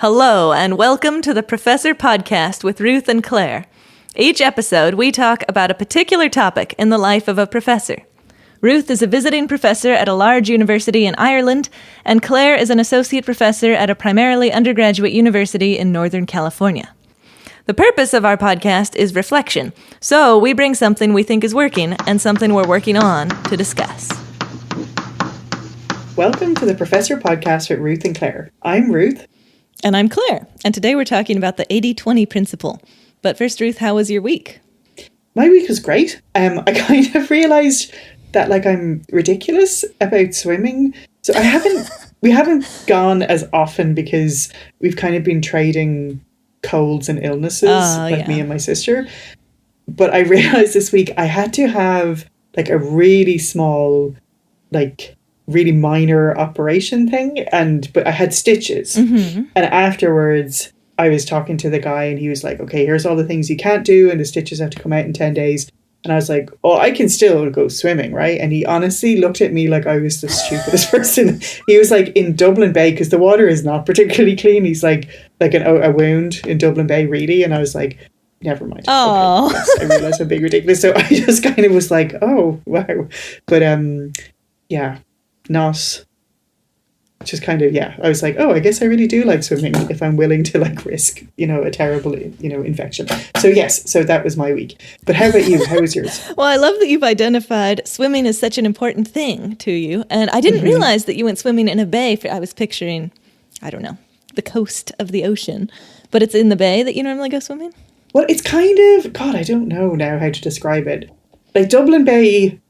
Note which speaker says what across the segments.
Speaker 1: Hello, and welcome to the Professor Podcast with Ruth and Claire. Each episode, we talk about a particular topic in the life of a professor. Ruth is a visiting professor at a large university in Ireland, and Claire is an associate professor at a primarily undergraduate university in Northern California. The purpose of our podcast is reflection, so we bring something we think is working and something we're working on to discuss.
Speaker 2: Welcome to the Professor Podcast with Ruth and Claire. I'm Ruth.
Speaker 1: And I'm Claire, and today we're talking about the 80-20 principle. But first, Ruth, how was your week?
Speaker 2: My week was great. I kind of realised that I'm ridiculous about swimming. So we haven't gone as often because we've kind of been trading colds and illnesses, me and my sister. But I realised this week I had to have a really small, really minor operation thing, but I had stitches.
Speaker 1: Mm-hmm.
Speaker 2: And afterwards I was talking to the guy and he was like, okay, here's all the things you can't do and the stitches have to come out in 10 days. And I was like, oh, I can still go swimming, right? And he honestly looked at me like I was the stupidest person. He was like, in Dublin Bay, because the water is not particularly clean. He's like a wound in Dublin Bay, really? And I was like, never mind.
Speaker 1: Oh,
Speaker 2: okay, yes, I realized I'm being ridiculous. So I just kind of was like, oh, wow. But yeah, not just kind of, I was like, oh, I guess I really do like swimming if I'm willing to risk, a terrible, infection. So yes, so that was my week. But how about you? How was yours?
Speaker 1: Well, I love that you've identified swimming as such an important thing to you. And I didn't realize that you went swimming in a bay. I was picturing, I don't know, the coast of the ocean. But it's in the bay that you normally go swimming?
Speaker 2: Well, it's kind of, God, I don't know now how to describe it. Dublin Bay...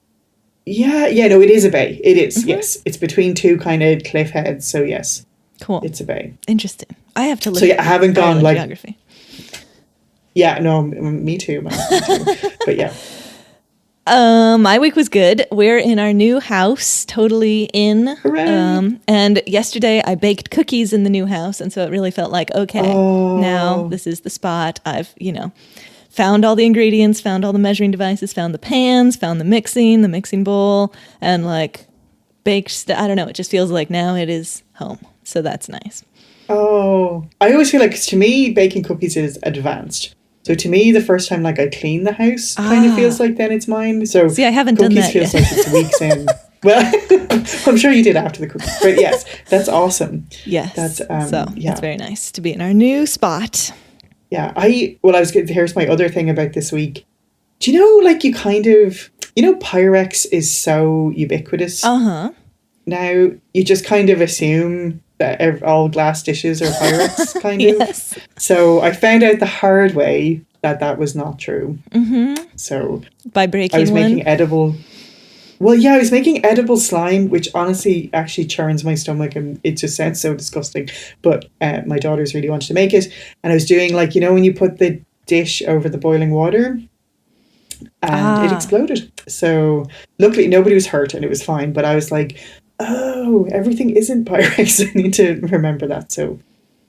Speaker 2: no, it is a bay. It is, yes. It's between two kind of cliff heads, so yes.
Speaker 1: Cool.
Speaker 2: It's a bay.
Speaker 1: Interesting. I have to look
Speaker 2: at I haven't gone
Speaker 1: geography.
Speaker 2: Yeah, no, me too, man. Me too. But yeah.
Speaker 1: My week was good. We're in our new house, totally in.
Speaker 2: Hooray.
Speaker 1: And yesterday I baked cookies in the new house, and so it really felt like, okay, now this is the spot. I've, found all the ingredients, found all the measuring devices, found the pans, found the mixing bowl, and baked, I don't know, it just feels like now it is home. So that's nice.
Speaker 2: Oh, I always feel to me, baking cookies is advanced. So to me, the first time I clean the house kind of feels like then it's mine. So
Speaker 1: see, I haven't done that
Speaker 2: feels
Speaker 1: yet.
Speaker 2: like it's weeks in. Well, I'm sure you did after the cookies. But yes, that's awesome.
Speaker 1: Yes.
Speaker 2: That's
Speaker 1: That's very nice to be in our new spot.
Speaker 2: Yeah, here's my other thing about this week. Do you know, you kind of, Pyrex is so ubiquitous.
Speaker 1: Uh-huh.
Speaker 2: Now, you just kind of assume that all glass dishes are Pyrex, kind of.
Speaker 1: Yes.
Speaker 2: So I found out the hard way that was not true.
Speaker 1: Mm-hmm.
Speaker 2: So
Speaker 1: by breaking
Speaker 2: I was making edible... Well, yeah, I was making edible slime, which honestly actually churns my stomach and it just sounds so disgusting. But my daughters really wanted to make it. And I was doing when you put the dish over the boiling water and it exploded. So luckily nobody was hurt and it was fine. But I was like, oh, everything isn't Pyrex. I need to remember that. So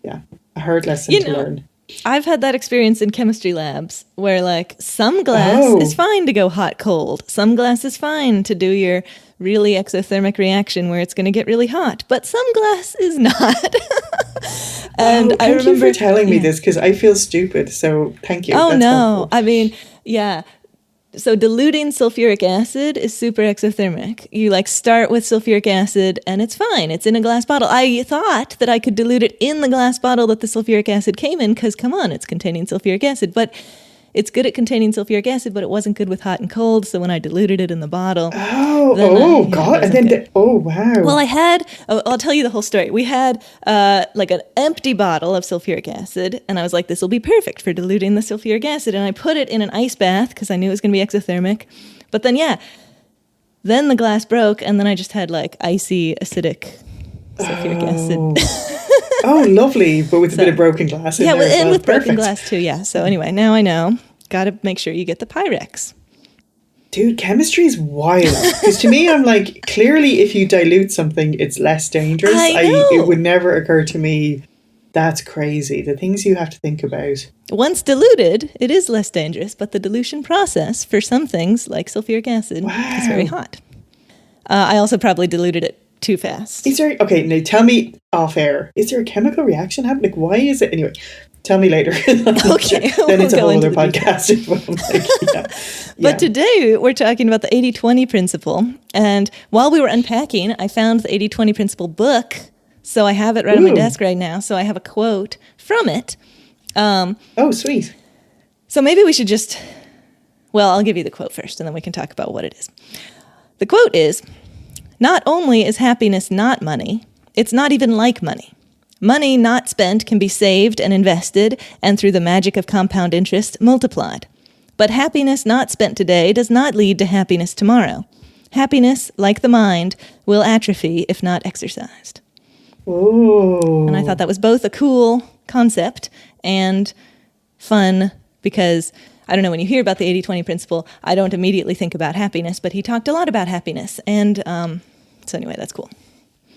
Speaker 2: yeah, a hard lesson to learn.
Speaker 1: I've had that experience in chemistry labs where some glass is fine to go hot cold. Some glass is fine to do your really exothermic reaction where it's going to get really hot, but some glass is not. And
Speaker 2: thank you for telling me this because I feel stupid. So thank you.
Speaker 1: Oh,
Speaker 2: that's
Speaker 1: no.
Speaker 2: helpful.
Speaker 1: I mean, yeah. So diluting sulfuric acid is super exothermic. You start with sulfuric acid and it's fine. It's in a glass bottle. I thought that I could dilute it in the glass bottle that the sulfuric acid came in because, come on, it's containing sulfuric acid. But it's good at containing sulfuric acid, but it wasn't good with hot and cold. So when I diluted it in the bottle...
Speaker 2: God. And then, wow.
Speaker 1: Well, I'll tell you the whole story. We had an empty bottle of sulfuric acid, and I was like, this will be perfect for diluting the sulfuric acid. And I put it in an ice bath because I knew it was going to be exothermic. But then, then the glass broke, and then I just had icy, acidic sulfuric acid.
Speaker 2: Oh, lovely. But with a bit of broken glass in there as well.
Speaker 1: And with broken glass too, yeah. So anyway, now I know. Got to make sure you get the Pyrex.
Speaker 2: Dude, chemistry is wild. Because to me, I'm clearly if you dilute something, it's less dangerous. It would never occur to me. That's crazy. The things you have to think about.
Speaker 1: Once diluted, it is less dangerous, but the dilution process for some things, like sulfuric acid, is very hot. I also probably diluted it too fast.
Speaker 2: Is there, okay, now tell me off air, is there a chemical reaction happening? Like, why is it? Anyway, tell me later.
Speaker 1: Okay.
Speaker 2: Then it's a
Speaker 1: We'll
Speaker 2: whole
Speaker 1: go
Speaker 2: other
Speaker 1: into the
Speaker 2: podcast.
Speaker 1: But today we're talking about the 80-20 principle. And while we were unpacking, I found the 80-20 principle book. So I have it right on my desk right now. So I have a quote from it.
Speaker 2: Oh, sweet.
Speaker 1: So maybe we should just, well, I'll give you the quote first and then we can talk about what it is. The quote is, "Not only is happiness not money, it's not even like money. Money not spent can be saved and invested and through the magic of compound interest multiplied. But happiness not spent today does not lead to happiness tomorrow. Happiness, like the mind, will atrophy if not exercised."
Speaker 2: Oh.
Speaker 1: And I thought that was both a cool concept and fun because, I don't know, when you hear about the 80-20 principle, I don't immediately think about happiness, but he talked a lot about happiness. And so anyway, that's cool.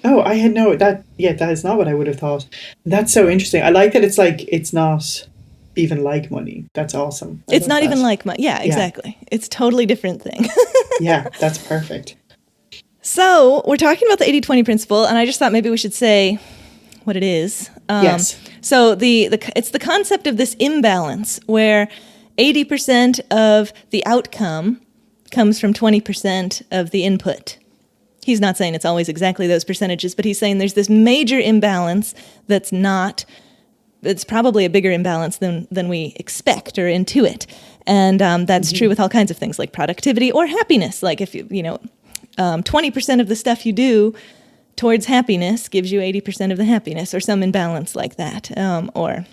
Speaker 2: Oh, I had that is not what I would have thought. That's so interesting. I like that it's not even like money. That's awesome.
Speaker 1: It's not even like money. Yeah, exactly. Yeah. It's a totally different thing.
Speaker 2: Yeah, that's perfect.
Speaker 1: So we're talking about the 80-20 principle, and I just thought maybe we should say what it is.
Speaker 2: Yes.
Speaker 1: So it's the concept of this imbalance where 80% of the outcome comes from 20% of the input. He's not saying it's always exactly those percentages, but he's saying there's this major imbalance it's probably a bigger imbalance than we expect or intuit. And that's true with all kinds of things like productivity or happiness. Like if 20% of the stuff you do towards happiness gives you 80% of the happiness or some imbalance like that. Or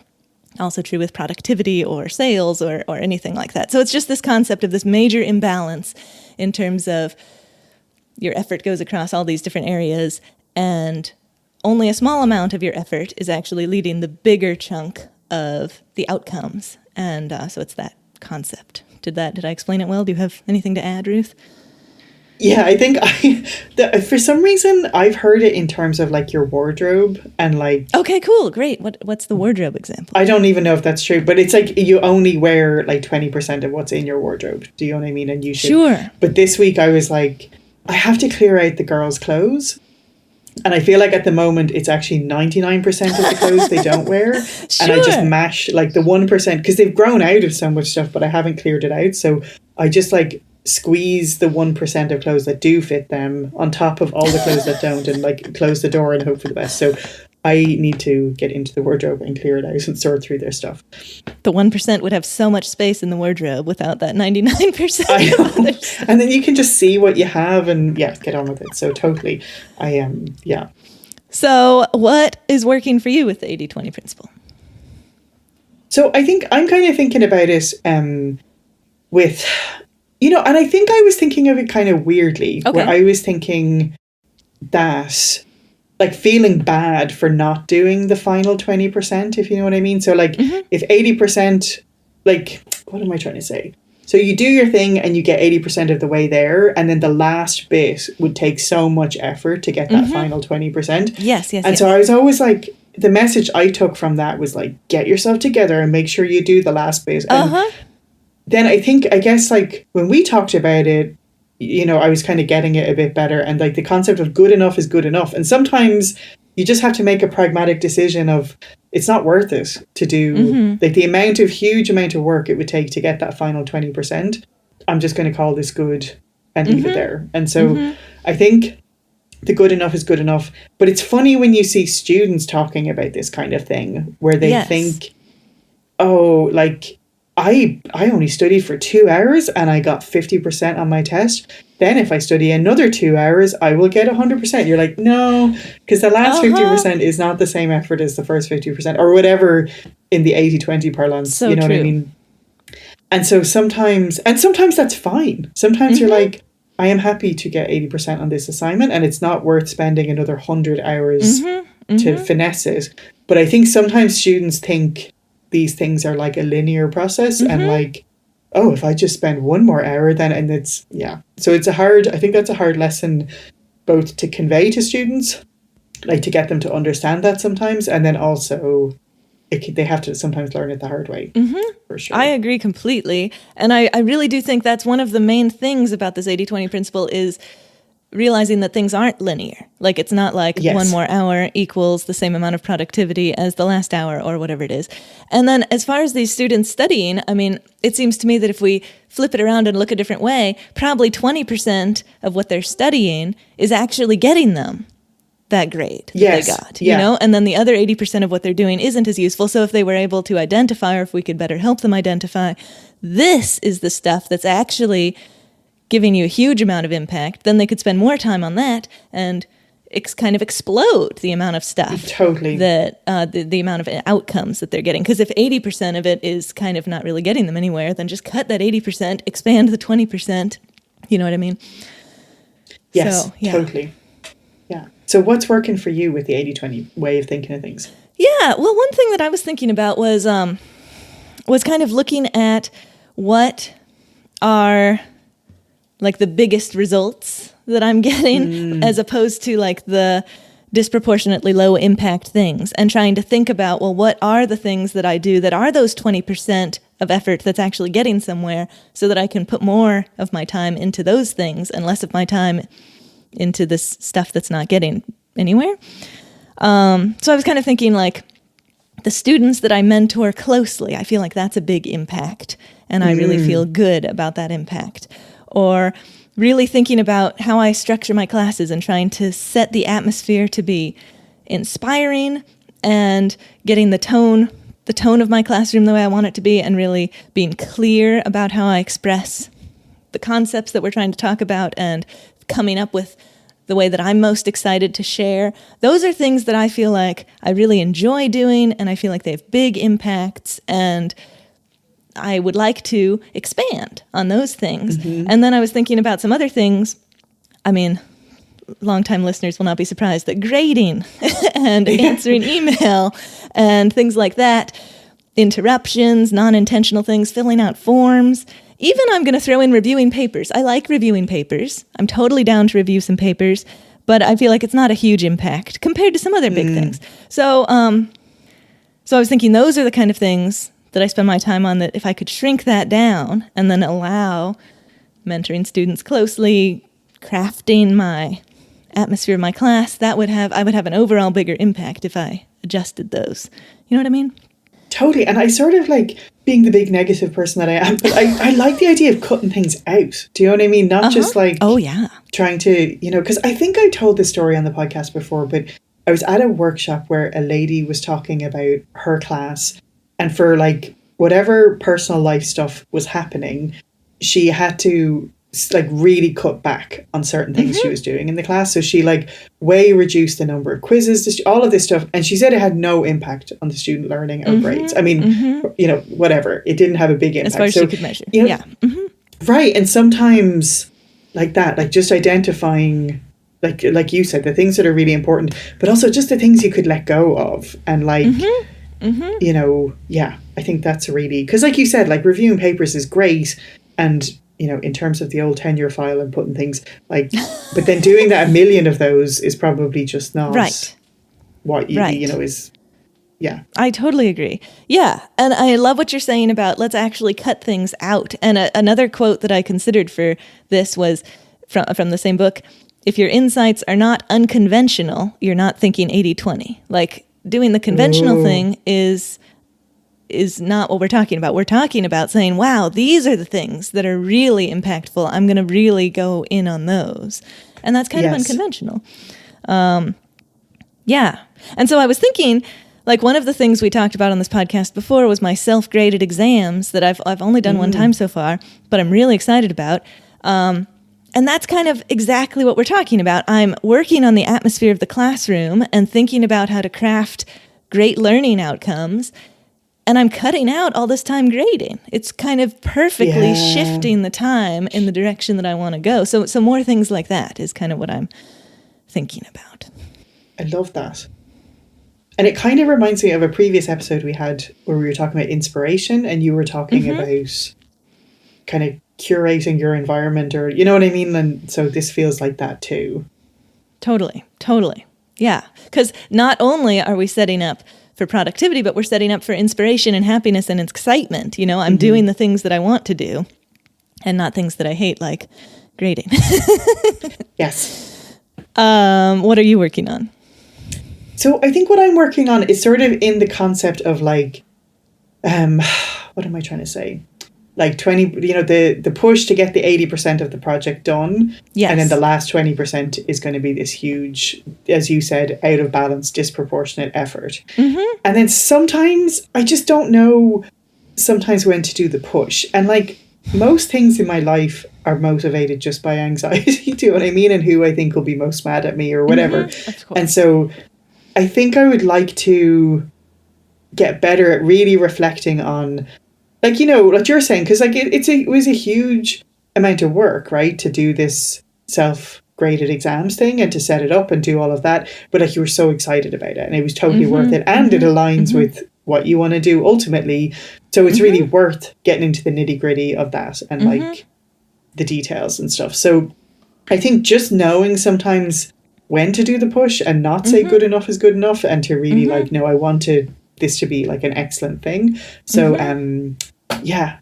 Speaker 1: also true with productivity or sales or anything like that. So it's just this concept of this major imbalance in terms of your effort goes across all these different areas and only a small amount of your effort is actually leading the bigger chunk of the outcomes. And so it's that concept. Did I explain it well? Do you have anything to add, Ruth?
Speaker 2: Yeah, I think for some reason I've heard it in terms of like your wardrobe and like.
Speaker 1: Okay, cool, great. What's the wardrobe example?
Speaker 2: I don't even know if that's true, but it's like you only wear like 20% of what's in your wardrobe. Do you know what I mean? And you should. Sure. But this week I was like, I have to clear out the girls' clothes. And I feel like at the moment it's actually 99% of the clothes they don't wear. Sure. And I just mash like the 1% because they've grown out of so much stuff, but I haven't cleared it out. So I just like squeeze the 1% of clothes that do fit them on top of all the clothes that don't and like close the door and hope for the best. So I need to get into the wardrobe and clear it out and sort through their stuff.
Speaker 1: The 1% would have so much space in the wardrobe without that 99%.
Speaker 2: I know. And then you can just see what you have and get on with it. So totally, I am,
Speaker 1: So what is working for you with the 80-20 principle?
Speaker 2: So I think I'm kind of thinking about it with, and I think I was thinking of it kind of weirdly, where I was thinking that like feeling bad for not doing the final 20%, if you know what I mean. So like if 80%, like, what am I trying to say? So you do your thing and you get 80% of the way there. And then the last bit would take so much effort to get that final 20%.
Speaker 1: Yes.
Speaker 2: And so I was always like, the message I took from that was like, get yourself together and make sure you do the last bit. And then I guess like when we talked about it, I was kind of getting it a bit better. And like the concept of good enough is good enough. And sometimes you just have to make a pragmatic decision of it's not worth it to do like the huge amount of work it would take to get that final 20%. I'm just going to call this good and leave it there. And so I think the good enough is good enough. But it's funny when you see students talking about this kind of thing where they think, oh, like, I only studied for 2 hours and I got 50% on my test. Then if I study another 2 hours, I will get 100%. You're like, no, because the last 50% is not the same effort as the first 50% or whatever in the 80-20 parlance.
Speaker 1: So
Speaker 2: you know
Speaker 1: true.
Speaker 2: what I mean? And so sometimes that's fine. Sometimes you're like, I am happy to get 80% on this assignment and it's not worth spending another 100 hours to finesse it. But I think sometimes students think these things are like a linear process and like, oh, if I just spend one more hour then, and it's, so I think that's a hard lesson both to convey to students, like to get them to understand that sometimes, and then also they have to sometimes learn it the hard way. For sure.
Speaker 1: I agree completely. And I really do think that's one of the main things about this 80-20 principle is realizing that things aren't linear. Like, it's not like
Speaker 2: Yes.
Speaker 1: one more hour equals the same amount of productivity as the last hour or whatever it is. And then as far as these students studying, I mean, it seems to me that if we flip it around and look a different way, probably 20% of what they're studying is actually getting them that grade that
Speaker 2: Yes.
Speaker 1: they got,
Speaker 2: Yeah.
Speaker 1: you know? And then the other 80% of what they're doing isn't as useful. So if they were able to identify, or if we could better help them identify, this is the stuff that's actually giving you a huge amount of impact, then they could spend more time on that and kind of explode the amount of stuff.
Speaker 2: Totally.
Speaker 1: That the amount of outcomes that they're getting. Because if 80% of it is kind of not really getting them anywhere, then just cut that 80%, expand the 20%. You know what I mean?
Speaker 2: Yes,
Speaker 1: So, yeah.
Speaker 2: totally. Yeah. So what's working for you with the 80-20 way of thinking of things?
Speaker 1: Yeah, well, one thing that I was thinking about was kind of looking at what are like the biggest results that I'm getting as opposed to like the disproportionately low impact things, and trying to think about, well, what are the things that I do that are those 20% of effort that's actually getting somewhere, so that I can put more of my time into those things and less of my time into this stuff that's not getting anywhere. So I was kind of thinking like the students that I mentor closely, I feel like that's a big impact, and I really feel good about that impact. Or really thinking about how I structure my classes and trying to set the atmosphere to be inspiring and getting the tone of my classroom the way I want it to be, and really being clear about how I express the concepts that we're trying to talk about and coming up with the way that I'm most excited to share. Those are things that I feel like I really enjoy doing, and I feel like they have big impacts, and I would like to expand on those things. And then I was thinking about some other things. I mean, longtime listeners will not be surprised that grading and answering email and things like that, interruptions, non-intentional things, filling out forms. Even I'm going to throw in reviewing papers. I like reviewing papers. I'm totally down to review some papers, but I feel like it's not a huge impact compared to some other big things. So I was thinking those are the kind of things that I spend my time on, that if I could shrink that down and then allow mentoring students closely, crafting my atmosphere of my class, I would have an overall bigger impact if I adjusted those. You know what I mean?
Speaker 2: Totally. And I sort of like being the big negative person that I am, but I like the idea of cutting things out. Do you know what I mean? Not just like trying to, because I think I told this story on the podcast before, but I was at a workshop where a lady was talking about her class, and for like whatever personal life stuff was happening, she had to like really cut back on certain things she was doing in the class. So she like way reduced the number of quizzes, all of this stuff. And she said it had no impact on the student learning or grades. I mean, whatever. It didn't have a big impact.
Speaker 1: As far as she could measure. Yeah.
Speaker 2: Right. And sometimes like that, like just identifying, like you said, the things that are really important, but also just the things you could let go of. And like, I think that's really, because like you said, like reviewing papers is great. And, in terms of the old tenure file and putting things like, but then doing that 1 million of those is probably just not what you, is. Yeah.
Speaker 1: I totally agree. Yeah. And I love what you're saying about let's actually cut things out. And another quote that I considered for this was from the same book. If your insights are not unconventional, you're not thinking 80-20. Like doing the conventional thing is not what we're talking about. We're talking about saying, wow, these are the things that are really impactful. I'm going to really go in on those. And that's kind of unconventional. Yeah. And so I was thinking, like one of the things we talked about on this podcast before was my self-graded exams that I've only done one time so far, but I'm really excited about. And that's kind of exactly what we're talking about. I'm working on the atmosphere of the classroom and thinking about how to craft great learning outcomes. And I'm cutting out all this time grading. It's kind of perfectly shifting the time in the direction that I want to go. So more things like that is kind of what I'm thinking about.
Speaker 2: I love that. And it kind of reminds me of a previous episode we had where we were talking about inspiration, and you were talking about kind of curating your environment, or you know what I mean? And so this feels like that too. Totally.
Speaker 1: Yeah. Because not only are we setting up for productivity, but we're setting up for inspiration and happiness and excitement. I'm doing the things that I want to do and not things that I hate, like grading.
Speaker 2: Yes.
Speaker 1: What are you working on?
Speaker 2: So I think what I'm working on is sort of in the concept of like, what am I trying to say? Like 20, the push to get the 80% of the project done.
Speaker 1: Yes.
Speaker 2: And then the last 20% is going to be this huge, as you said, out of balance, disproportionate effort.
Speaker 1: Mm-hmm.
Speaker 2: And then sometimes I just don't know sometimes when to do the push. And like most things in my life are motivated just by anxiety, do you know what I mean? And who I think will be most mad at me or whatever.
Speaker 1: Mm-hmm. Of course.
Speaker 2: And so I think I would like to get better at really reflecting on, like, like you're saying, because like it was a huge amount of work, right, to do this self-graded exams thing and to set it up and do all of that. But like you were so excited about it and it was totally worth it. And it aligns with what you want to do ultimately. So it's really worth getting into the nitty-gritty of that and like the details and stuff. So I think just knowing sometimes when to do the push and not say good enough is good enough and to really like, no, I wanted this to be like an excellent thing. So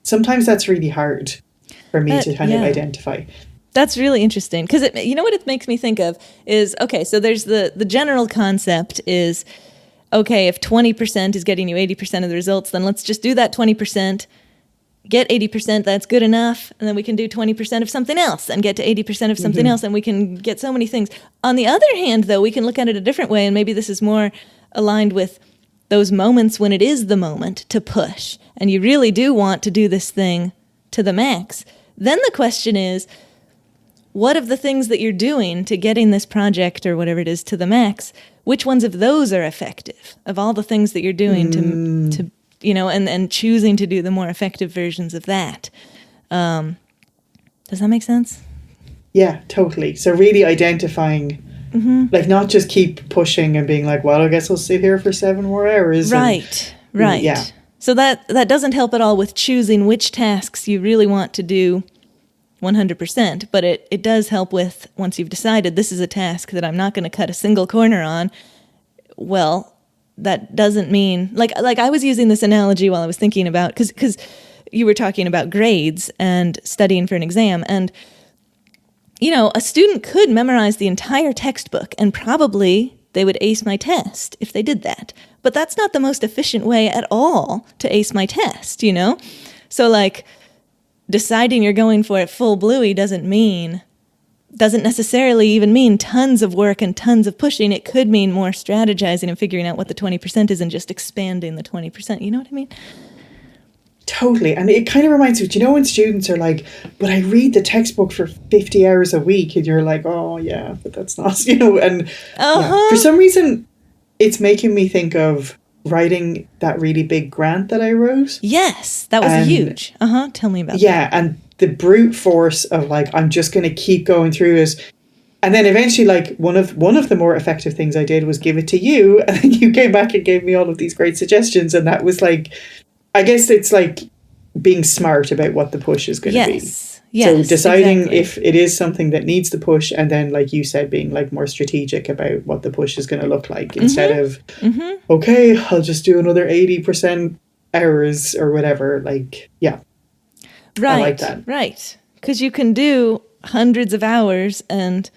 Speaker 2: sometimes that's really hard for me to kind of identify.
Speaker 1: That's really interesting because you know what it makes me think of is, okay, so there's the general concept is, okay, if 20% is getting you 80% of the results, then let's just do that 20%, get 80%, that's good enough, and then we can do 20% of something else and get to 80% of something else, and we can get so many things. On the other hand, though, we can look at it a different way, and maybe this is more aligned with those moments when it is the moment to push, and you really do want to do this thing to the max. Then the question is, what of the things that you're doing to getting this project or whatever it is to the max, which ones of those are effective? Of all the things that you're doing to and choosing to do the more effective versions of that. Does that make sense?
Speaker 2: Yeah, totally. So really identifying, like not just keep pushing and being like, well, I guess I'll sit here for 7 more hours.
Speaker 1: Right.
Speaker 2: Yeah.
Speaker 1: So that doesn't help at all with choosing which tasks you really want to do 100%, but it does help with, once you've decided this is a task that I'm not going to cut a single corner on, well, that doesn't mean, like I was using this analogy while I was thinking about, because you were talking about grades and studying for an exam, and a student could memorize the entire textbook and probably they would ace my test if they did that. But that's not the most efficient way at all to ace my test, So like deciding you're going for it full bluey doesn't necessarily even mean tons of work and tons of pushing. It could mean more strategizing and figuring out what the 20% is and just expanding the 20%. You know what I mean?
Speaker 2: Totally. And it kind of reminds me, when students are like, but I read the textbook for 50 hours a week, and you're like, oh yeah, but that's not, and for some reason it's making me think of writing that really big grant that I wrote.
Speaker 1: Yes, that was huge. Tell me about that.
Speaker 2: Yeah, and the brute force of like, I'm just going to keep going through it. And then eventually, like, one of the more effective things I did was give it to you. And then you came back and gave me all of these great suggestions. And that was like, I guess it's like being smart about what the push is going to be.
Speaker 1: Yes,
Speaker 2: so deciding
Speaker 1: exactly.
Speaker 2: if it is something that needs the push, and then, like you said, being like more strategic about what the push is going to look like instead of, okay, I'll just do another 80% hours or whatever. Like, yeah.
Speaker 1: Right.
Speaker 2: I like that.
Speaker 1: Right. Because you can do hundreds of hours and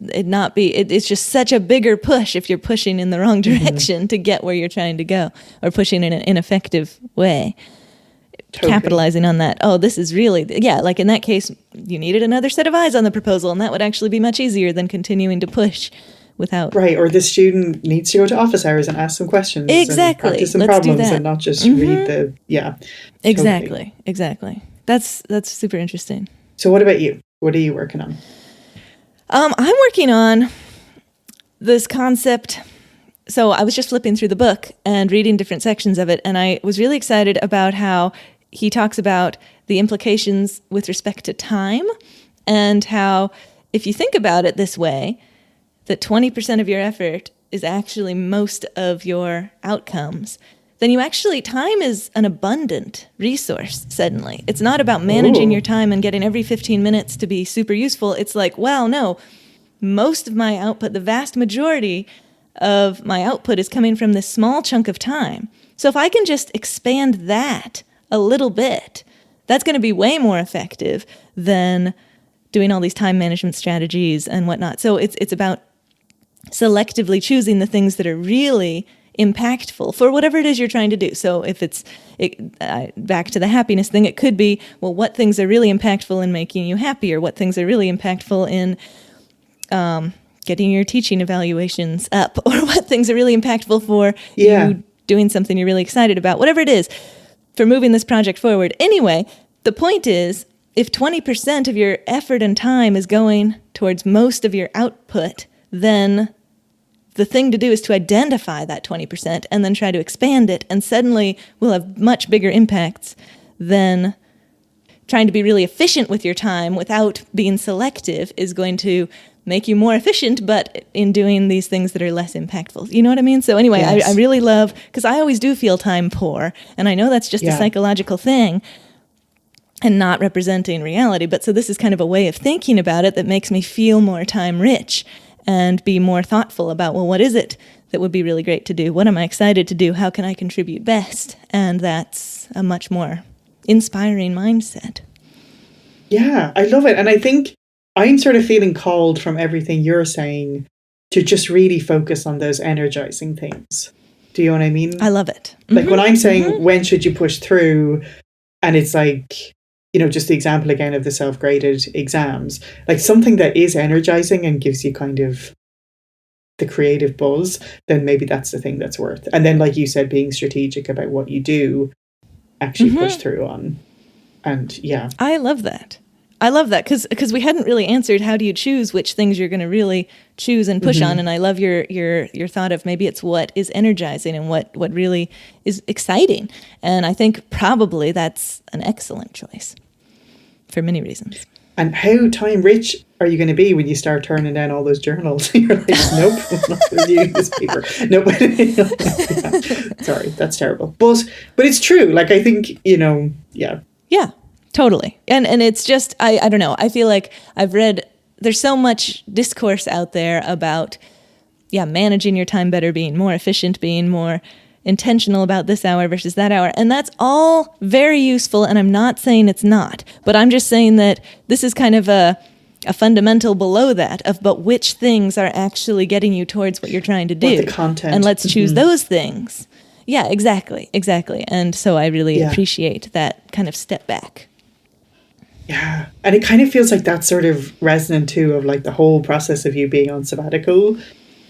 Speaker 1: it not be, it's just such a bigger push if you're pushing in the wrong direction to get where you're trying to go, or pushing in an ineffective way. Totally. Capitalizing on that. Oh, this is really, like in that case, you needed another set of eyes on the proposal, and that would actually be much easier than continuing to push without.
Speaker 2: Right, or the student needs to go to office hours and ask some questions.
Speaker 1: Exactly.
Speaker 2: And practice some
Speaker 1: Let's
Speaker 2: problems
Speaker 1: do that.
Speaker 2: And not just read the,
Speaker 1: Exactly, exactly. That's super interesting.
Speaker 2: So what about you? What are you working on?
Speaker 1: I'm working on this concept. So I was just flipping through the book and reading different sections of it, and I was really excited about how he talks about the implications with respect to time, and how if you think about it this way, that 20% of your effort is actually most of your outcomes, then time is an abundant resource suddenly. It's not about managing your time and getting every 15 minutes to be super useful. It's like, wow, no, most of my output, the vast majority of my output is coming from this small chunk of time. So if I can just expand that a little bit, That's going to be way more effective than doing all these time management strategies and whatnot. So it's about selectively choosing the things that are really impactful for whatever it is you're trying to do. So if back to the happiness thing, it could be, well, what things are really impactful in making you happy, or what things are really impactful in getting your teaching evaluations up, or what things are really impactful for you doing something you're really excited about, whatever it is, for moving this project forward. Anyway, the point is, if 20% of your effort and time is going towards most of your output, then the thing to do is to identify that 20% and then try to expand it, and suddenly we'll have much bigger impacts than trying to be really efficient with your time without being selective is going to make you more efficient, but in doing these things that are less impactful. You know what I mean? So anyway, yes. I really love, because I always do feel time poor, and I know that's just a psychological thing and not representing reality, but so this is kind of a way of thinking about it that makes me feel more time rich and be more thoughtful about, well, what is it that would be really great to do? What am I excited to do? How can I contribute best? And that's a much more inspiring mindset.
Speaker 2: Yeah, I love it. And I think I'm sort of feeling called from everything you're saying to just really focus on those energizing things. Do you know what I mean?
Speaker 1: I love it.
Speaker 2: Like when I'm saying, when should you push through? And it's like, you know, just the example again of the self-graded exams, like something that is energizing and gives you kind of the creative buzz, then maybe that's the thing that's worth. And then, like you said, being strategic about what you do, actually push through on. And
Speaker 1: I love that. I love that because we hadn't really answered how do you choose which things you're going to really choose and push on. And I love your thought of maybe it's what is energizing and what really is exciting. And I think probably that's an excellent choice for many reasons.
Speaker 2: And how time rich are you going to be when you start turning down all those journals? You're like, nope, I'm not reviewing this paper. Nope. Sorry, that's terrible. But it's true. Like, I think,
Speaker 1: Yeah, totally. And it's just, I don't know. I feel like I've read, there's so much discourse out there about, managing your time better, being more efficient, being more intentional about this hour versus that hour. And that's all very useful. And I'm not saying it's not, but I'm just saying that this is kind of a fundamental below that but which things are actually getting you towards what you're trying to do.
Speaker 2: What the content.
Speaker 1: And let's choose those things. Yeah, exactly. And so I really appreciate that kind of step back.
Speaker 2: Yeah. And it kind of feels like that's sort of resonant too of like the whole process of you being on sabbatical,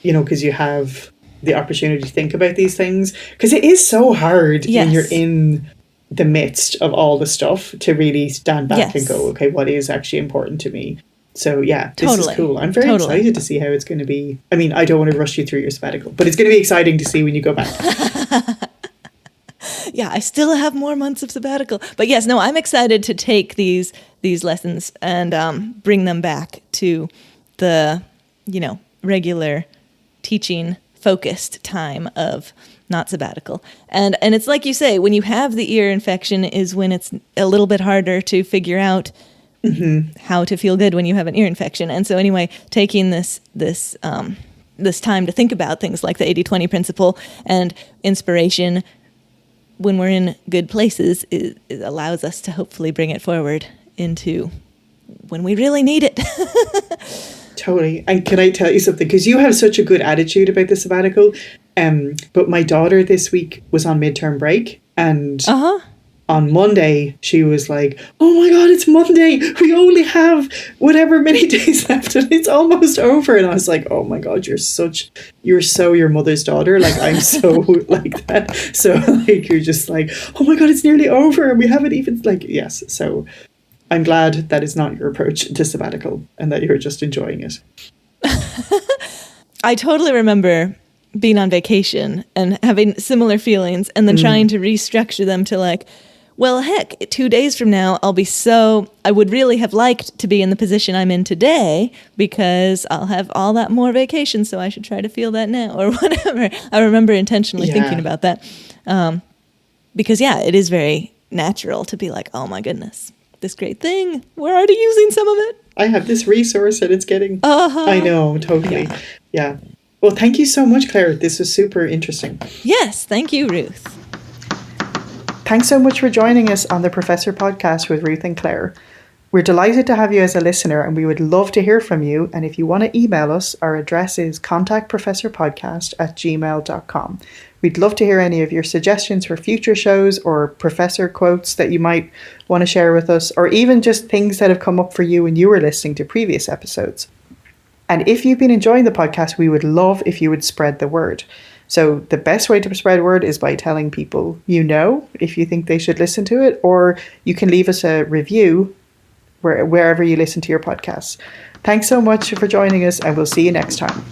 Speaker 2: because you have the opportunity to think about these things, because it is so hard when you're in the midst of all the stuff to really stand back and go, okay, what is actually important to me? So this is cool. I'm very excited to see how it's going to be. I mean, I don't want to rush you through your sabbatical, but it's going to be exciting to see when you go back.
Speaker 1: I still have more months of sabbatical, but yes, no, I'm excited to take these lessons and bring them back to the, regular teaching focused time of not sabbatical. And it's like you say, when you have the ear infection is when it's a little bit harder to figure out how to feel good when you have an ear infection. And so anyway, taking this time to think about things like the 80-20 principle and inspiration when we're in good places, it allows us to hopefully bring it forward into when we really need it.
Speaker 2: Totally. And can I tell you something? Because you have such a good attitude about the sabbatical. But my daughter this week was on midterm break, and on Monday she was like, "Oh my God, it's Monday! We only have whatever many days left, and it's almost over." And I was like, "Oh my God, you're so your mother's daughter. Like I'm so like that. So like you're just like, oh my God, it's nearly over, and we haven't even like yes." So I'm glad that is not your approach to sabbatical and that you're just enjoying it.
Speaker 1: I totally remember being on vacation and having similar feelings and then trying to restructure them to like, well, heck, 2 days from now, I would really have liked to be in the position I'm in today because I'll have all that more vacation, so I should try to feel that now or whatever. I remember intentionally thinking about that because, it is very natural to be like, oh my goodness, this great thing, we're already using some of it.
Speaker 2: I have this resource and it's getting... I know, totally. Yeah. Well, thank you so much, Claire. This was super interesting.
Speaker 1: Yes, thank you, Ruth.
Speaker 2: Thanks so much for joining us on the Professor Podcast with Ruth and Claire. We're delighted to have you as a listener, and we would love to hear from you. And if you want to email us, our address is contactprofessorpodcast@gmail.com. We'd love to hear any of your suggestions for future shows or professor quotes that you might want to share with us, or even just things that have come up for you when you were listening to previous episodes. And if you've been enjoying the podcast, we would love if you would spread the word. So the best way to spread word is by telling people you know if you think they should listen to it, or you can leave us a review wherever you listen to your podcasts. Thanks so much for joining us, and we'll see you next time.